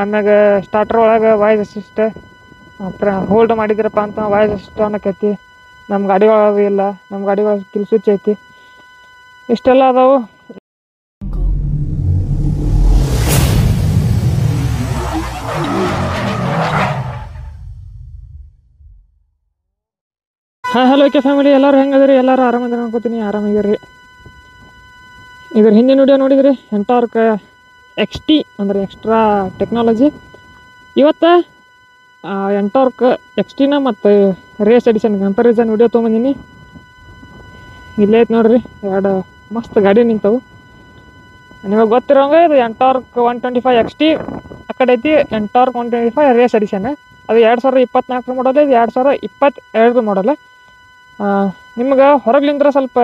ಆಮ್ಯಾಗ ಸ್ಟಾರ್ಟರ್ ಒಳಗೆ voice assist, hold ಮಾಡಿದ್ರಪ್ಪ ಅಂತ ವಾಯ್ಸ್ ಅಸಿಸ್ಟ್ ಅನ್ನಕೈತಿ. ನಮ್ಮ ಗಾಡಿ ಒಳಗೆ ಇಲ್ಲ, ನಮ್ಮ ಗಾಡಿ ಒಳಗೆ ಕಿಲ್ ಸ್ವಿಚ್ ಐತಿ. ಇಷ್ಟೆಲ್ಲ ಅದಾವು. ಹಾಂ, ಹಲೋ ಓಕೆ ಫ್ಯಾಮಿಲಿ, ಎಲ್ಲರೂ ಹೆಂಗದ್ರಿ? ಎಲ್ಲರೂ ಆರಾಮದಿರಿ ಅನ್ಕೋತೀನಿ. ಆರಾಮಾಗಿರಿ. ಇದ್ರ ಹಿಂದಿನ ವಿಡಿಯೋ ನೋಡಿದ್ರಿ, ಎಂಟಾರ್ಕ್ XT ಅಂದರೆ ಎಕ್ಸ್ಟ್ರಾ ಟೆಕ್ನಾಲಜಿ. ಇವತ್ತು ಎಂಟಾರ್ಕ್ XTನ ಮತ್ತು ರೇಸ್ ಎಡಿಷನ್ ಕಂಪ್ಯಾರಿಸನ್ ವಿಡಿಯೋ ತೊಗೊಂಬಂದೀನಿ. ಇಲ್ಲೇ ಐತೆ ನೋಡ್ರಿ, ಎರಡು ಮಸ್ತ್ ಗಾಡಿ ನಿಂತವು. ನಿಮಗೆ ಗೊತ್ತಿರೋಂಗೆ ಇದು ಎಂಟಾರ್ಕ್ 125 XT ಆ ಕಡೆ ಐತಿ. ಎಂಟಾರ್ಕ್ 125 ರೇಸ್ ಎಡಿಷನ್, ಅದು 2024 ಮಾಡಲ್, ಇದು 2022 ಮಾಡಲ್. ನಿಮ್ಗೆ ಹೊರಗ್ಲಿಂದ್ರೆ ಸ್ವಲ್ಪ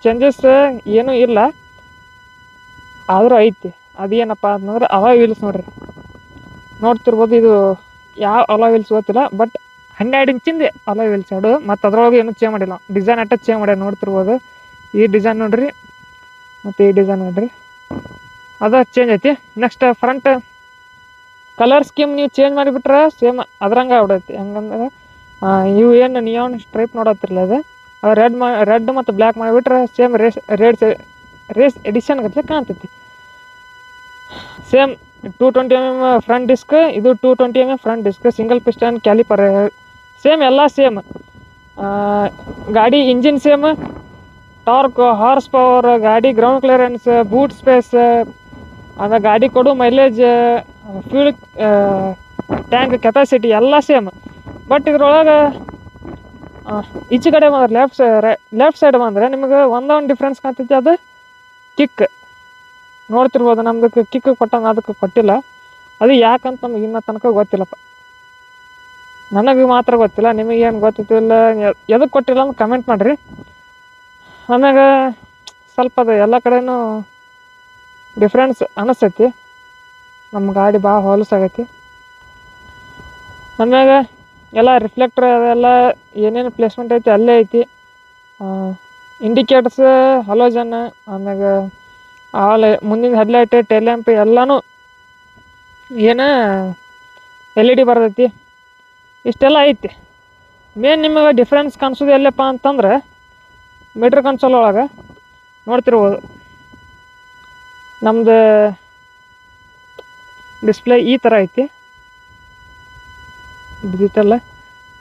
ಚೇಂಜಸ್ ಏನೂ ಇಲ್ಲ, ಆದರೂ ಐತಿ. ಅದೇನಪ್ಪ ಅಂತಂದ್ರೆ ಅಲಾಯ್ ವೀಲ್ಸ್ ನೋಡ್ರಿ, ನೋಡ್ತಿರ್ಬೋದು. ಇದು ಯಾವ ಅಲಾಯ್ ವೀಲ್ಸ್ ಗೊತ್ತಿಲ್ಲ, ಬಟ್ 12 ಇಂಚಿಂದ ಅಲಾಯ್ ವೀಲ್ಸ್ ಎರಡು. ಮತ್ತು ಅದ್ರೊಳಗೆ ಏನೂ ಚೇಂಜ್ ಮಾಡಿಲ್ಲ, ಡಿಸೈನ್ ಅಟ್ಟ ಚೇಂಜ್ ಮಾಡ್ಯಾರ. ನೋಡ್ತಿರ್ಬೋದು, ಈ ಡಿಸೈನ್ ನೋಡ್ರಿ ಮತ್ತು ಈ ಡಿಸೈನ್ ನೋಡ್ರಿ, ಅದು ಚೇಂಜ್ ಐತಿ. ನೆಕ್ಸ್ಟ್ ಫ್ರಂಟ್ ಕಲರ್ ಸ್ಕೀಮ್ ನೀವು ಚೇಂಜ್ ಮಾಡಿಬಿಟ್ರೆ ಸೇಮ್ ಅದ್ರಂಗೆ ಆಗ್ಬಿಡೈತಿ. ಹೆಂಗಂದ್ರೆ ಇವು ಏನು ನಿಯಾನ್ ಸ್ಟ್ರೈಪ್ ನೋಡತ್ತಿರಲ್ಲ, ಅದು ರೆಡ್ ಮತ್ತು ಬ್ಲ್ಯಾಕ್ ಮಾಡಿಬಿಟ್ರೆ ಸೇಮ್ ರೇಸ್ ಎಡಿಷನ್ ಗಟ್ಟಲೆ ಕಾಣ್ತೈತಿ. ಸೇಮ್ 220 mm ಫ್ರಂಟ್ ಡಿಸ್ಕ್, ಇದು 220 mm front disc, single piston caliper same, ಎಲ್ಲ ಸೇಮ್. ಗಾಡಿ engine same, torque, horse power, ಗಾಡಿ ಗ್ರೌಂಡ್ ಕ್ಲಿಯರೆನ್ಸ್, ಬೂಟ್ ಸ್ಪೇಸ್, ಆಮೇಲೆ ಗಾಡಿ ಕೊಡು ಮೈಲೇಜ್, ಫ್ಯೂಲ್ ಟ್ಯಾಂಕ್ ಕೆಪಾಸಿಟಿ ಎಲ್ಲ ಸೇಮ್. ಬಟ್ ಇದ್ರೊಳಗೆ ಈಚೆ ಕಡೆ ಬಂದ್ರೆ ಲೆಫ್ಟ್ ಸೈಡ್ ಬಂದರೆ ನಿಮಗೆ ಒಂದೊಂದು ಡಿಫ್ರೆನ್ಸ್ ಕಾಣ್ತೈತಿ. ಅದು ಕಿಕ್ ನೋಡ್ತಿರ್ಬೋದು. ನಮ್ದಕ್ಕೆ ಕಿಕ್ ಕೊಟ್ಟಾಗ ಅದಕ್ಕೆ ಕೊಟ್ಟಿಲ್ಲ. ಅದು ಯಾಕಂತ ನಮಗೆ ಇನ್ನೂ ತನಕ ಗೊತ್ತಿಲ್ಲಪ್ಪ, ನನಗೆ ಮಾತ್ರ ಗೊತ್ತಿಲ್ಲ. ನಿಮಗೇನು ಗೊತ್ತಿಲ್ಲ, ಎದಕ್ಕೆ ಕೊಟ್ಟಿಲ್ಲ ಅಂತ ಕಮೆಂಟ್ ಮಾಡಿರಿ. ಆಮ್ಯಾಗ ಸ್ವಲ್ಪ ಅದು ಎಲ್ಲ ಕಡೆನೂ ಡಿಫ್ರೆನ್ಸ್ ಅನ್ನಿಸ್ತೈತಿ. ನಮ್ಮ ಗಾಡಿ ಭಾಳ ಹೊಲಸಾಗೈತಿ. ಆಮ್ಯಾಗ ಎಲ್ಲ ರಿಫ್ಲೆಕ್ಟ್ರ್ ಅದೆಲ್ಲ ಏನೇನು ಪ್ಲೇಸ್ಮೆಂಟ್ ಐತಿ ಅಲ್ಲೇ ಐತಿ. ಇಂಡಿಕೇಟರ್ಸ್, ಹಲೋಜನ್, ಆಮ್ಯಾಗ ಮುಂದಿನ ಹೆಡ್ಲೈಟ್, ಟೈಲ್ ಲ್ಯಾಂಪ್ ಎಲ್ಲನೂ ಏನು LED ಬರ್ತೈತಿ. ಇಷ್ಟೆಲ್ಲ ಐತಿ. ಮೇನ್ ನಿಮಗೆ ಡಿಫ್ರೆನ್ಸ್ ಕಾಣಿಸೋದು ಎಲ್ಲಪ್ಪ ಅಂತಂದ್ರೆ ಮೀಟ್ರ್ ಕನ್ಸೋಲ್ ಒಳಗೆ ನೋಡ್ತಿರ್ಬೋದು. ನಮ್ಮದು ಡಿಸ್ಪ್ಲೇ ಈ ಥರ ಐತಿ, ಡಿಜಿಟಲ್.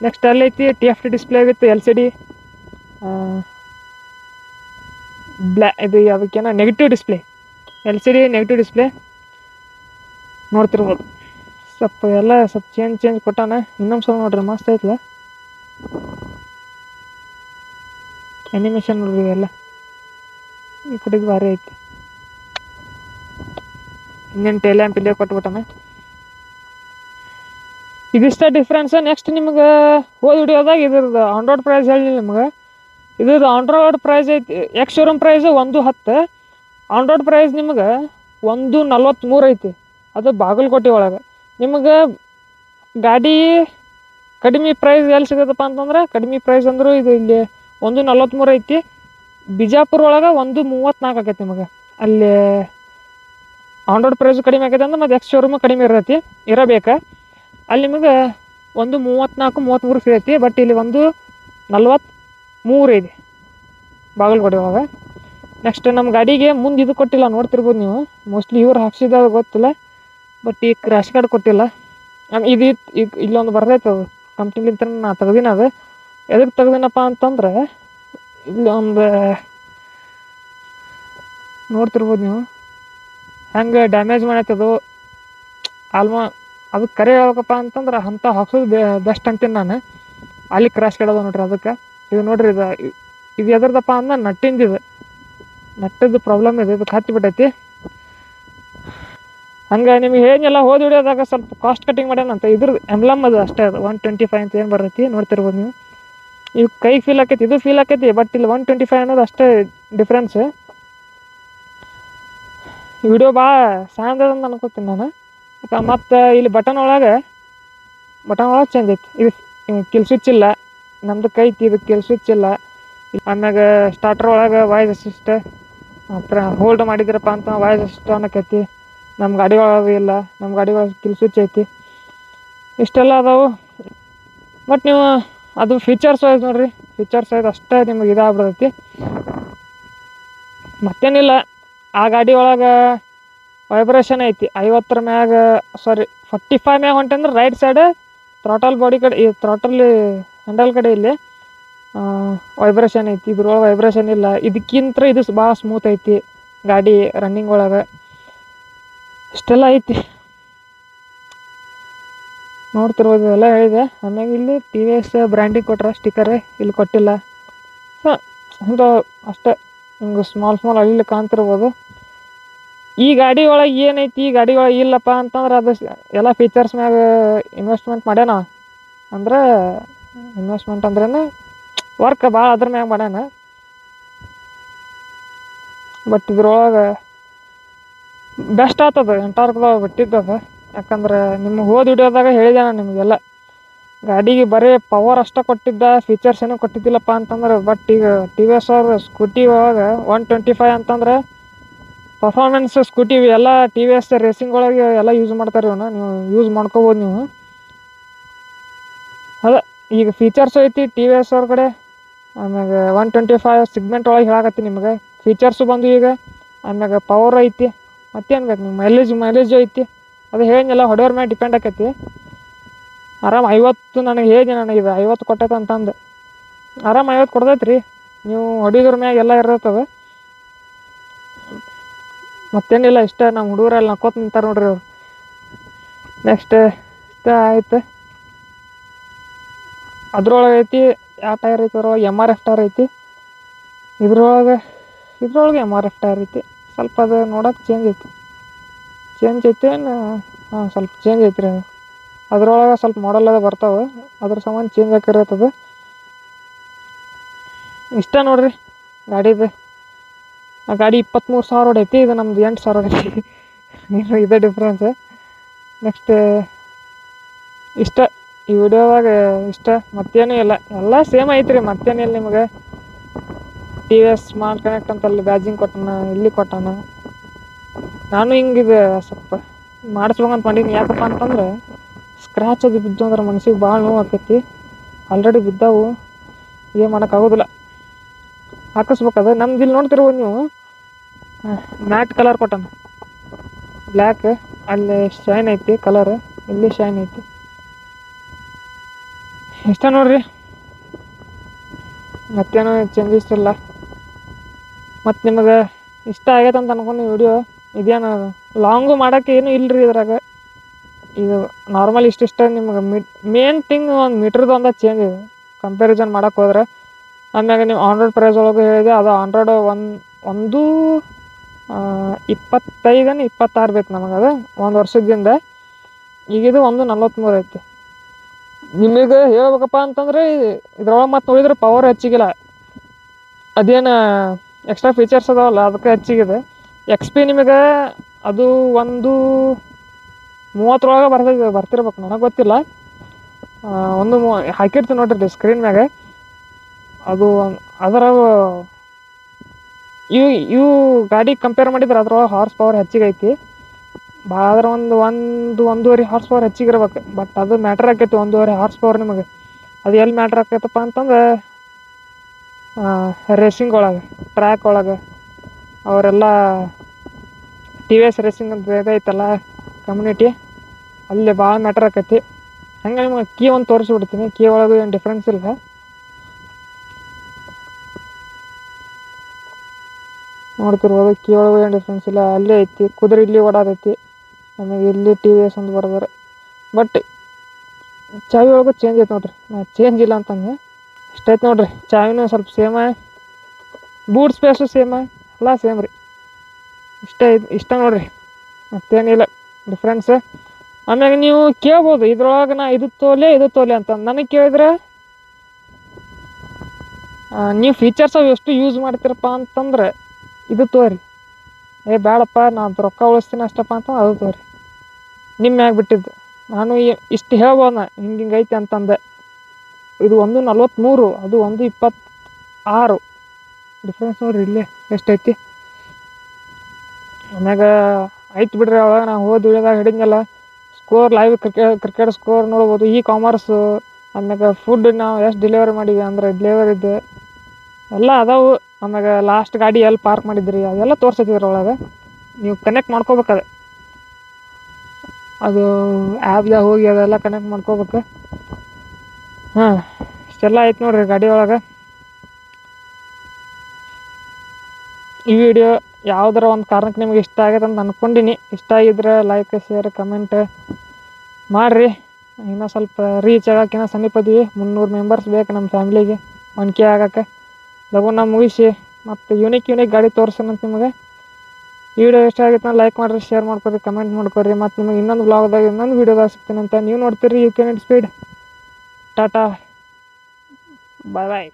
ನೆಕ್ಸ್ಟ್ ಅಲ್ಲಿ ಐತಿ TFT ಡಿಸ್ಪ್ಲೇ ವಿತ್ LCD, ಇದು ಅದಕ್ಕೇನೋ negative display, LCD negative display ನೋಡ್ತಿರ್ಬೋದು. ಸ್ವಲ್ಪ ಚೇಂಜ್ ಕೊಟ್ಟಾನ. ಇನ್ನೊಂದು ಸ್ವಲ್ಪ ನೋಡ್ರಿ, ಮಸ್ತ್ ಐತಲ್ಲ ಅನಿಮೇಷನ್ ನೋಡ್ರಿ. ಎಲ್ಲ ಈ ಕಡೆಗೆ ಭಾರಿ ಐತಿ. ಇನ್ನೇನು ಟೈಲ್ ಲ್ಯಾಂಪ್ ಇಲ್ಲೇ ಕೊಟ್ಬಿಟ್ಟಾನ. ಇದಿಷ್ಟ ಡಿಫ್ರೆನ್ಸ್. ನೆಕ್ಸ್ಟ್ ನಿಮ್ಗೆ ಹೋದ ವಿಡಿಯೋದಾಗ ಇದ್ರದ್ದು ಆನ್ ರೋಡ್ ಪ್ರೈಸ್ ಹೇಳಿ ನಿಮ್ಗೆ. ಇದ್ರದ್ದು ಆನ್ ರೋಡ್ ಪ್ರೈಸ್ ಐತಿ, ex showroom price 110, on road price ನಿಮ್ಗೆ 143 ಐತಿ. ಅದು ಬಾಗಲಕೋಟೆ ಒಳಗೆ. ನಿಮ್ಗೆ ಗಾಡಿ ಕಡಿಮೆ ಪ್ರೈಸ್ ಎಲ್ಲಿ ಸಿಗುತ್ತಪ್ಪ ಅಂತಂದ್ರೆ, ಕಡಿಮೆ ಪ್ರೈಸ್ ಅಂದರೂ ಇದು ಇಲ್ಲಿ 143 ಐತಿ. ಬಿಜಾಪುರ ಒಳಗೆ 134 ಆಕೈತಿ ನಿಮಗೆ. ಅಲ್ಲಿ ಆನ್ ರೋಡ್ ಪ್ರೈಸ್ ಕಡಿಮೆ ಆಗೈತೆ ಅಂದ್ರೆ ಮತ್ತು ಎಕ್ಸ್ ಶೋರೂಮು ಕಡಿಮೆ ಇರಬೇಕು. ಅಲ್ಲಿ ನಿಮಗೆ 134-33 ಸಿಗೈತಿ. ಬಟ್ ಇಲ್ಲಿ 143 ಇದೆ ಬಾಗಲಕೋಟೆ ಒಳಗೆ. ನೆಕ್ಸ್ಟ್ ನಮ್ಮ ಗಾಡಿಗೆ ಮುಂದೆ ಇದು ಕೊಟ್ಟಿಲ್ಲ, ನೋಡ್ತಿರ್ಬೋದು ನೀವು. ಮೋಸ್ಟ್ಲಿ ಇವ್ರು ಹಾಕ್ಸಿದ ಗೊತ್ತಿಲ್ಲ, ಬಟ್ ಈ ಕ್ರ್ಯಾಶ್ ಕಾರ್ಡ್ ಕೊಟ್ಟಿಲ್ಲ. ಇದು ಇಲ್ಲೊಂದು ಬರ್ತೈತೆ, ಅದು ಕಂಪ್ನಿಲಿಂತ ನಾ ತೆಗ್ದಿನ. ಅದು ಎದಕ್ಕೆ ತೆಗ್ದಿನಪ್ಪ ಅಂತಂದ್ರೆ, ಇಲ್ಲೊಂದು ನೋಡ್ತಿರ್ಬೋದು ನೀವು ಹೆಂಗೆ ಡ್ಯಾಮೇಜ್ ಮಾಡೈತದು. ಅದಕ್ಕೆ ಕರೆ ಹೇಳ್ಬೇಕಪ್ಪ ಅಂತಂದ್ರೆ ಅಂಥ ಹಾಕ್ಸೋದು ಬೆಸ್ಟ್ ಅಂತೀನಿ ನಾನು. ಅಲ್ಲಿ ಕ್ರ್ಯಾಶ್ ಕೆಡೋದು ನೋಡ್ರಿ. ಅದಕ್ಕೆ ಇದು ನೋಡ್ರಿ, ಇದು ಎದ್ರದಪ್ಪ ಅಂದ್ರೆ ನಟ್ಟದ್ದು ಪ್ರಾಬ್ಲಮ್ ಇದೆ. ಇದಕ್ಕೆ ಹತ್ತಿಬಿಟ್ಟೈತಿ. ಹಂಗೆ ನಿಮಗೆ ಏನೆಲ್ಲ ಹೋದ ವಿಡಿಯೋದಾಗ ಸ್ವಲ್ಪ ಕಾಸ್ಟ್ ಕಟ್ಟಿಂಗ್ ಮಾಡ್ಯಾನಂತ. ಇದ್ರದ್ದು ಎಂಬ್ಲಮ್ ಅದು ಅಷ್ಟೇ, ಅದು 125 ಅಂತ ಏನು ಬರ್ತೈತಿ ನೋಡ್ತಿರ್ಬೋದು ನೀವು. ಇವು ಕೈಗೆ ಫೀಲ್ ಆಕೈತಿ, ಇದು ಫೀಲ್ ಆಕೈತಿ. ಬಟ್ ಇಲ್ಲಿ 125 ಅನ್ನೋದು ಅಷ್ಟೇ ಡಿಫ್ರೆನ್ಸ್. ಈ ವಿಡಿಯೋ ಭಾಳ ಸಾಂದ್ ಅಂತ ಅನ್ಕೋತೀನಿ ನಾನು. ಮತ್ತು ಇಲ್ಲಿ ಬಟನ್ ಒಳಗೆ ಚೇಂಜ್ ಐತಿ. ಇದು ಕಿಲ್ ಸ್ವಿಚ್ ಇಲ್ಲ, ನಮ್ದಕ್ಕೆ ಐತಿ. ಇದು ಕಿಲ್ ಸ್ವಿಚ್ ಇಲ್ಲ. ಆಮ್ಯಾಗ ಸ್ಟಾರ್ಟರ್ ಒಳಗೆ ವಾಯ್ಸ್ ಅಸಿಸ್ಟ್, ಹೋಲ್ಡ್ ಮಾಡಿದ್ರಪ್ಪ ಅಂತ ವಾಯ್ಸ್ ಅಸಿಸ್ಟ್ ಅನ್ನಕೈತಿ. ನಮ್ಮ ಗಾಡಿ ಒಳಗೆ ಇಲ್ಲ, ನಮ್ಮ ಗಾಡಿ ಒಳಗೆ ಕಿಲ್ ಸ್ವಿಚ್ ಐತಿ, ಇಷ್ಟೆಲ್ಲ ಅದಾವು. ಬಟ್ ನೀವು ಅದು ಫೀಚರ್ಸ್ ವೈಸ್ ನೋಡ್ರಿ, ಫೀಚರ್ಸ್ ವೈಸ್ ಅಷ್ಟೇ ನಿಮಗೆ ಇದಾಗ್ಬಿಡ್ತೈತಿ. ಮತ್ತೇನಿಲ್ಲ. ಆ ಗಾಡಿ ಒಳಗೆ ವೈಬ್ರೇಷನ್ ಐತಿ 50 ಮ್ಯಾಗ, ಸಾರಿ 45 ಮ್ಯಾಗ ಹೊಂಟಂದ್ರೆ ರೈಟ್ ಸೈಡ್ ಥ್ರಾಟಲ್ ಬಾಡಿ ಕಡೆ, ಈ ಥ್ರಾಟಲ್ ಹ್ಯಾಂಡಲ್ ಕಡೆ ಇಲ್ಲಿ ವೈಬ್ರೇಷನ್ ಐತಿ. ಇದ್ರೊಳಗೆ ವೈಬ್ರೇಷನ್ ಇಲ್ಲ. ಇದಕ್ಕಿಂತ ಇದು ಭಾಳ ಸ್ಮೂತ್ ಐತಿ ಗಾಡಿ ರನ್ನಿಂಗ್ ಒಳಗೆ. ಇಷ್ಟೆಲ್ಲ ಐತಿ ನೋಡ್ತಿರ್ಬೋದು, ಎಲ್ಲ ಹೇಳಿದೆ. ಆಮ್ಯಾಗ ಇಲ್ಲಿ TVS ಬ್ರ್ಯಾಂಡಿಂಗ್ ಕೊಟ್ರೆ ಸ್ಟಿಕ್ಕರ್ ಇಲ್ಲಿ ಕೊಟ್ಟಿಲ್ಲ. ಸೊ ಇಂಥ ಅಷ್ಟೇ ಹಿಂಗೆ ಸ್ಮಾಲ್ ಅಲ್ಲಿ ಕಾಣ್ತಿರ್ಬೋದು. ಈ ಗಾಡಿ ಒಳಗೆ ಏನೈತಿ, ಈ ಗಾಡಿ ಒಳಗೆ ಇಲ್ಲಪ್ಪ ಅಂತಂದ್ರೆ ಅದು ಎಲ್ಲ ಫೀಚರ್ಸ್ ಮ್ಯಾಗ ಇನ್ವೆಸ್ಟ್ಮೆಂಟ್ ಮಾಡ್ಯಾನ. ಅಂದ್ರೆ ಇನ್ವೆಸ್ಟ್ಮೆಂಟ್ ಅಂದ್ರೇನು ವರ್ಕ್ ಭಾಳ ಅದ್ರ ಮ್ಯಾಗ ಮಾಡ್ಯಾನ. ಬಟ್ ಇದ್ರೊಳಗೆ ಬೆಸ್ಟ್ ಆಗ್ತದೆ ಎಂಟಾರ್ಕ್ದಾಗ ಬಿಟ್ಟಿದ್ದದ. ಯಾಕಂದ್ರೆ ನಿಮ್ಗೆ ಹೋದ ವಿಡಿಯೋದಾಗ ಹೇಳಿದೆ ನಾನು ನಿಮಗೆಲ್ಲ, ಗಾಡಿಗೆ ಬರೀ ಪವರ್ ಅಷ್ಟೇ ಕೊಟ್ಟಿದ್ದ, ಫೀಚರ್ಸ್ ಏನೂ ಕೊಟ್ಟಿದ್ದಿಲ್ಲಪ್ಪ ಅಂತಂದ್ರೆ. ಬಟ್ ಈಗ TVS ಅವ್ರ ಸ್ಕೂಟಿ ಒಳಗೆ 125 ಅಂತಂದ್ರೆ ಪರ್ಫಾರ್ಮೆನ್ಸ್ ಸ್ಕೂಟಿ ಎಲ್ಲ TVS ರೇಸಿಂಗ್ ಒಳಗೆ ಎಲ್ಲ ಯೂಸ್ ಮಾಡ್ತಾರೆ. ಇವನ್ನ ನೀವು ಯೂಸ್ ಮಾಡ್ಕೋಬೋದು ನೀವು. ಅದೇ ಈಗ ಫೀಚರ್ಸ್ ಐತಿ TVS ಅವ್ರ ಕಡೆ. ಆಮ್ಯಾಗ 125 ಸಿಗ್ಮೆಂಟ್ ಒಳಗೆ ಹೇಳಾಕತ್ತಿ ನಿಮಗೆ. ಫೀಚರ್ಸು ಬಂದು ಈಗ, ಆಮ್ಯಾಗ ಪವರ್ ಐತಿ, ಮತ್ತೇನು ಬೇಕು ನೀವು, ಮೈಲೇಜು ಐತಿ. ಅದು ಹೇಳಿದ್ನೆಲ್ಲ ಹೊಡೆಯೋರ ಮೇಲೆ ಡಿಪೆಂಡ್ ಆಕೈತಿ. ಆರಾಮ್ 50 ನನಗೆ ಹೇಳಿದೆ, ನನಗೆ ಇದು 50 ಕೊಟ್ಟೈತೆ ಅಂತಂದು. ಆರಾಮ್ 50 ಕೊಡ್ತೈತೆ ರೀ, ನೀವು ಹೊಡಿಯೋದ್ರ ಮ್ಯಾಗ ಎಲ್ಲ ಇರ್ತವೆ. ಮತ್ತೇನಿಲ್ಲ, ಇಷ್ಟ ನಮ್ಮ ಹುಡುಗರಲ್ಲಿ ನಕ್ಕೋತ ನಿಂತಾರೆ ನೋಡ್ರಿ ಅವ್ರು. ನೆಕ್ಸ್ಟ್ ಇಷ್ಟ ಆಯ್ತು. ಅದ್ರೊಳಗೆ ಐತಿ ಯಾವ ಟೈರ್ ಐತಿ, ಅದ್ರೊಳಗೆ MRF ಟೈರ್ ಐತಿ. ಇದ್ರೊಳಗೆ MRF ಟೈರ್ ಐತಿ. ಸ್ವಲ್ಪ ಅದು ನೋಡೋಕೆ ಚೇಂಜ್ ಐತಿ ಹಾಂ, ಸ್ವಲ್ಪ ಚೇಂಜ್ ಐತಿ ರೀ. ಅದ್ರೊಳಗೆ ಸ್ವಲ್ಪ ಮಾಡಲ್ ಅದು ಬರ್ತಾವೆ, ಅದ್ರ ಸಂಬಂಧ ಚೇಂಜ್ ಆಗಿರತ್ತದು. ಇಷ್ಟ ನೋಡ್ರಿ ಗಾಡಿದು. ಆ ಗಾಡಿ 23,000 ಹೊಡೈತಿ, ಇದು ನಮ್ದು 8,000 ಹೊಡೈತಿ. ಇದೇ ಡಿಫ್ರೆನ್ಸ್. ನೆಕ್ಸ್ಟ್ ಇಷ್ಟ ಈ ವಿಡಿಯೋದಾಗ ಇಷ್ಟ, ಮತ್ತೇನೂ ಇಲ್ಲ, ಎಲ್ಲ ಸೇಮ್ ಐತ್ರಿ. ಮತ್ತೇನಿಲ್ಲ ನಿಮಗೆ. TVS ಸ್ಮಾರ್ಟ್ ಕನೆಕ್ಟ್ ಅಂತ ಅಲ್ಲಿ ಬ್ಯಾಜಿಂಗ್ ಕೊಟ್ಟಾನ, ಇಲ್ಲಿ ಕೊಟ್ಟಾನ. ನಾನು ಹಿಂಗಿದೆ ಸ್ವಲ್ಪ ಮಾಡಿಸ್ಬೇಕಂತ ಮಾಡೀನಿ. ಯಾಕಪ್ಪ ಅಂತಂದ್ರೆ ಸ್ಕ್ರ್ಯಾಚ್ ಅದು ಬಿದ್ದು ಅಂದ್ರೆ ಮನ್ಸಿಗೆ ಭಾಳ ನೋವು ಆಕೈತಿ. ಆಲ್ರೆಡಿ ಬಿದ್ದಾವು, ಏನು ಮಾಡೋಕ್ಕಾಗೋದಿಲ್ಲ, ಹಾಕಿಸ್ಬೇಕದು. ನಮ್ದು ಇಲ್ಲಿ ನೋಡ್ತಿರ್ಬೋದು ನೀವು, ಮ್ಯಾಟ್ ಕಲರ್ ಕೊಟ್ಟಾನ, ಬ್ಲ್ಯಾಕ್. ಅಲ್ಲಿ ಶೈನ್ ಐತಿ ಕಲರ್, ಇಲ್ಲಿ ಶೈನ್ ಐತಿ. ಇಷ್ಟ ನೋಡ್ರಿ, ಮತ್ತೇನೋ ಚೇಂಜಸ್ ಇಲ್ಲ. ಮತ್ತು ನಿಮಗೆ ಇಷ್ಟ ಆಗೈತೆ ಅಂತ ಅನ್ಕೊಂಡು ವಿಡಿಯೋ. ಇದೇನು ಲಾಂಗು ಮಾಡೋಕ್ಕೆ ಏನೂ ಇಲ್ಲರಿ ಇದ್ರಾಗ. ಇದು ನಾರ್ಮಲ್ ಇಷ್ಟಿಷ್ಟ ನಿಮ್ಗೆ. ಮೇನ್ ಥಿಂಗ್ ಒಂದು ಮೀಟ್ರದ್ದು ಒಂದು ಚೇಂಜ್ ಇದೆ ಕಂಪ್ಯಾರಿಸನ್ ಮಾಡೋಕೆ ಹೋದ್ರೆ. ಆಮ್ಯಾಗ ನೀವು ಆನ್ರೋಡ್ ಪ್ರೈಸ್ ಒಳಗೆ ಹೇಳಿದೆ, ಅದು ಆನ್ರೋಡ್ ಒಂದು 25-26 ಬೇಕು ನಮಗೆ. ಅದು 1 ವರ್ಷದಿಂದ. ಈಗಿದು 143 ಐತಿ. ನಿಮಗೆ ಹೇಳ್ಬೇಕಪ್ಪ ಅಂತಂದರೆ ಇದ್ರೊಳಗೆ ಮತ್ತೆ ನೋಡಿದ್ರೆ ಪವರ್ ಹೆಚ್ಚಿಗಿಲ್ಲ, ಅದೇನು ಎಕ್ಸ್ಟ್ರಾ ಫೀಚರ್ಸ್ ಅದಾವಲ್ಲ ಅದಕ್ಕೆ ಹೆಚ್ಚಿಗಿದೆ. XP ನಿಮಗೆ ಅದು 130 ಬರ್ತಿರ್ಬೇಕು, ನನಗೆ ಗೊತ್ತಿಲ್ಲ. ಹಾಕಿರ್ತೀನಿ ನೋಡ್ರಿ ಸ್ಕ್ರೀನ್ ಮ್ಯಾಗೆ. ಅದು ಅದರಾಗ ಇವು ಗಾಡಿ ಕಂಪೇರ್ ಮಾಡಿದ್ರೆ ಅದ್ರೊಳಗೆ ಹಾರ್ಸ್ ಪವರ್ ಹೆಚ್ಚಿಗೈತಿ ಭಾಳ. ಆದ್ರೆ ಒಂದೂವರೆ ಹಾರ್ಸ್ ಪವರ್ ಹೆಚ್ಚಿಗಿರ್ಬೇಕು. ಬಟ್ ಅದು ಮ್ಯಾಟ್ರ್ ಆಕೈತಿ 1.5 ಹಾರ್ಸ್ ಪವರ್ ನಿಮಗೆ. ಅದು ಎಲ್ಲಿ ಮ್ಯಾಟ್ರ್ ಆಕೈತಪ್ಪ ಅಂತಂದ್ರೆ ರೇಸಿಂಗ್ ಒಳಗೆ, ಟ್ರ್ಯಾಕ್ ಒಳಗೆ ಅವರೆಲ್ಲ TVS ರೇಸಿಂಗ್ ಅಂತ ಇದೈತಲ್ಲ ಕಮ್ಯುನಿಟಿ, ಅಲ್ಲಿ ಭಾಳ ಮ್ಯಾಟ್ರ್ ಆಕೈತಿ. ಹಂಗೆ ನಿಮಗೆ ಕೀ ಒಂದು ತೋರಿಸ್ಬಿಡ್ತೀನಿ. ಕೀ ಒಳಗೆ ಏನು ಡಿಫ್ರೆನ್ಸ್ ಇಲ್ಲ. ನೋಡ್ತಿರ್ಬೋದು, ಕೀ ಒಳಗೆ ಏನು ಡಿಫ್ರೆನ್ಸ್ ಇಲ್ಲ. ಅಲ್ಲೇ ಐತಿ ಕುದುರೆ, ಇಲ್ಲಿ ಓಡಾದೈತಿ. ನಮಗೆ ಇಲ್ಲಿ TVS ಅಂತ ಬರ್ದಾರೆ. ಬಟ್ ಚಾವಿ ಒಳಗೆ ಚೇಂಜ್ ಐತೆ ನೋಡ್ರಿ, ನಾ ಚೇಂಜ್ ಇಲ್ಲ ಅಂತಂದೆ. ಇಷ್ಟೈತೆ ನೋಡ್ರಿ. ಚಾವಿನೂ ಸ್ವಲ್ಪ ಸೇಮ, ಬೂಟ್ ಸ್ಪೇಸು ಸೇಮ, ಎಲ್ಲ ಸೇಮ್ ರೀ. ಇಷ್ಟ ನೋಡ್ರಿ, ಮತ್ತೇನಿಲ್ಲ ಡಿಫ್ರೆನ್ಸ್. ಆಮ್ಯಾಗ ನೀವು ಕೇಳ್ಬೋದು ಇದ್ರೊಳಗೆ ನಾ ಇದು ತೋಲೆ ಅಂತ. ನನಗೆ ಕೇಳಿದ್ರೆ ನೀವು ಫೀಚರ್ಸ್ ಅವು ಎಷ್ಟು ಯೂಸ್ ಮಾಡ್ತೀರಪ್ಪ ಅಂತಂದ್ರೆ ಇದು ತೋರಿ. ಬೇಡಪ್ಪ ನಾ ಅದು ರೊಕ್ಕ ಉಳಿಸ್ತೀನಿ ಅಷ್ಟಪ್ಪ ಅಂತಂದ್ರೆ ಅದು ತೋರಿ, ನಿಮ್ಮ ಮ್ಯಾಗ ಬಿಟ್ಟಿದ್ದು. ನಾನು ಇಷ್ಟು ಹೇಳ್ಬೋದು ನಾ ಹಿಂಗೆ ಐತಿ ಅಂತಂದೆ. ಇದು 143, ಅದು 126 ಡಿಫ್ರೆನ್ಸ್ ನೋಡ್ರಿ ಇಲ್ಲೇ ಎಷ್ಟೈತಿ. ಆಮ್ಯಾಗ ಆಯ್ತು ಬಿಡ್ರಿ. ಅವಾಗ ನಾವು ಹೋದ ವಿಡಿಯೋದಾಗ ಹಿಡಿದ್ನಲ್ಲ, ಸ್ಕೋರ್ ಲೈವ್ ಕ್ರಿಕೆಟ್ ಸ್ಕೋರ್ ನೋಡ್ಬೋದು. ಕಾಮರ್ಸು ಆಮ್ಯಾಗ ಫುಡ್ ನಾವು ಎಷ್ಟು ಡೆಲಿವರಿ ಮಾಡೀವಿ ಅಂದ್ರೆ ಡೆಲಿವರಿದು ಎಲ್ಲ ಅದಾವು. ಆಮ್ಯಾಗ ಲಾಸ್ಟ್ ಗಾಡಿ ಎಲ್ಲಿ ಪಾರ್ಕ್ ಮಾಡಿದ್ರಿ ಅದೆಲ್ಲ ತೋರ್ಸತ್ತಿದ್ರ ಒಳಗೆ. ನೀವು ಕನೆಕ್ಟ್ ಮಾಡ್ಕೋಬೇಕು. ಅದು ಆ್ಯಪ್ದಾಗ ಹೋಗಿ ಅದೆಲ್ಲ ಕನೆಕ್ಟ್ ಮಾಡ್ಕೋಬೇಕು. ಹಾಂ, ಇಷ್ಟೆಲ್ಲ ಆಯ್ತು ನೋಡ್ರಿ ಗಾಡಿ ಒಳಗೆ. ಈ ವಿಡಿಯೋ ಯಾವುದರ ಒಂದು ಕಾರಣಕ್ಕೆ ನಿಮಗೆ ಇಷ್ಟ ಆಗೈತೆ ಅಂತ ಅಂದ್ಕೊಂಡಿನಿ. ಇಷ್ಟ ಆಗಿದ್ರೆ ಲೈಕ್, ಶೇರ್, ಕಮೆಂಟ್ ಮಾಡಿರಿ. ಇನ್ನೂ ಸ್ವಲ್ಪ ರೀಚ್ ಆಗೋಕ್ಕಿಂತ ಸಮೀಪದೀವಿ. 300 ಮೆಂಬರ್ಸ್ ಬೇಕು ನಮ್ಮ ಫ್ಯಾಮ್ಲಿಗೆ 1K ಆಗೋಕ್ಕೆ. ಲಘುನ ಮುಗಿಸಿ ಮತ್ತು ಯೂನಿಕ್ ಗಾಡಿ ತೋರಿಸೋಣಂತ ನಿಮಗೆ. ಈ ವಿಡಿಯೋ ಇಷ್ಟ ಆಗಿತ್ತು ಲೈಕ್ ಮಾಡಿರಿ, ಶೇರ್ ಮಾಡ್ಕೊರಿ, ಕಮೆಂಟ್ ಮಾಡ್ಕೊರಿ. ಮತ್ತು ನಿಮಗೆ ಇನ್ನೊಂದು ಬ್ಲಾಗ್ದಾಗ ಇನ್ನೊಂದು ವೀಡಿಯೋದಾಗ ಸಿಗ್ತೀನಿ ಅಂತ. ನೀವು ನೋಡ್ತೀರಿ you can speed. Tata, bye bye.